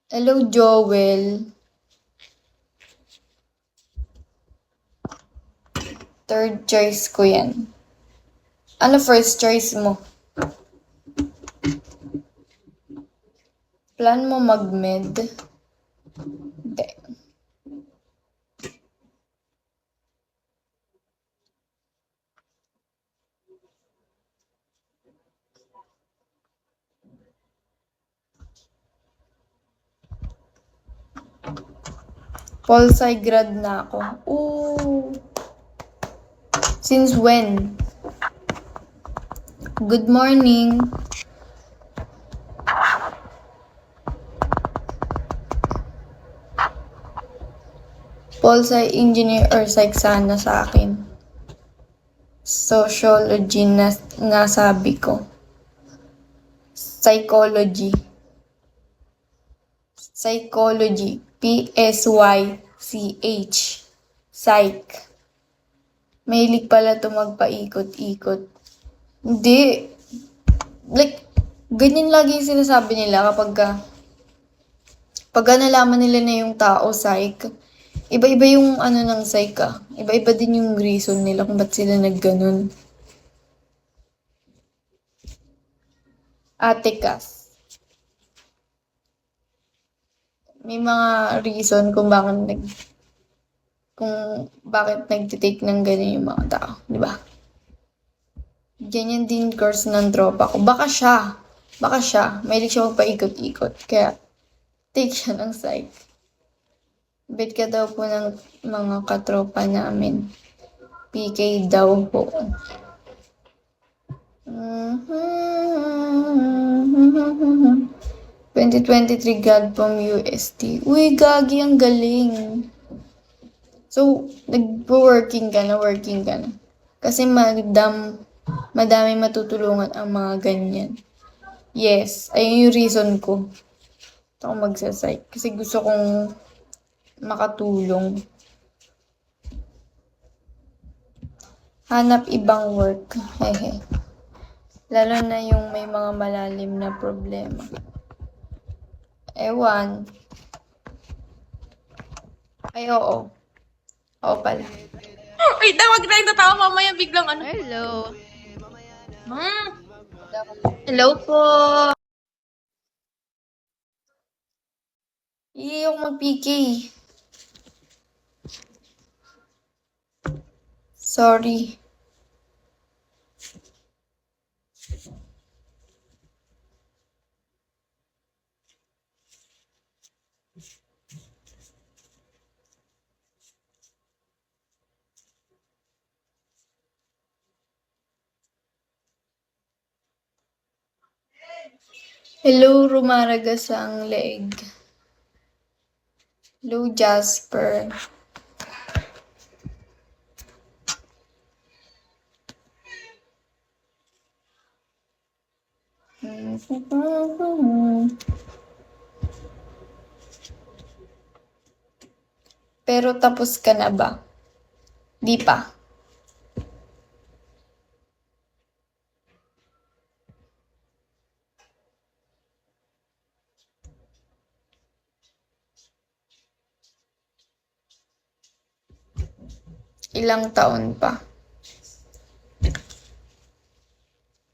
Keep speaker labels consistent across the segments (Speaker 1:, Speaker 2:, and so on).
Speaker 1: Hello, Joel. Third choice ko yan. Ano first choice mo? Plan mo mag-med? Hindi. Pol Sci grad na ako. Ooh. Since when? Good morning. Pol Sci engineer or psych sana sa akin. Sociology na nga sabi ko. Psychology. Psychology. P-S-Y-C-H. Psych. Mahilig pala ito magpaikot-ikot. Hindi. Like, ganyan lagi yung sinasabi nila pagka nalaman nila na yung tao psych. Iba-iba yung ano ng psych ah. Iba-iba din yung reason nila kung ba't sila nagganon. Ate Cass. May mga reason kung bakit nagtitake ng ganyan yung mga tao, di ba? Ganyan din course ng tropa ko. Baka siya, mahilig siya magpaikot-ikot. Kaya, take siya ng psych. Bet ka daw po ng mga katropa namin. PK daw po. 2023 grad from UST. Uy, gagi, ang galing. So, working ka na. Kasi madami matutulungan ang mga ganyan. Yes, ayun yung reason ko. Ito ako magsasite. Kasi gusto kong makatulong. Hanap ibang work. Hehe. Lalo na yung may mga malalim na problema. Ewan. Ay, oo. Oo pala.
Speaker 2: Wait, wag na yung tatawa mamaya biglang ano.
Speaker 3: Hello.
Speaker 2: Hello po.
Speaker 1: Yung mag-PK. Sorry. Hello, rumaragas ang leeg. Hello, Jasper. Pero tapos ka na ba? Di pa. Ilang taon pa?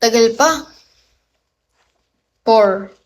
Speaker 1: Tagal pa. 4.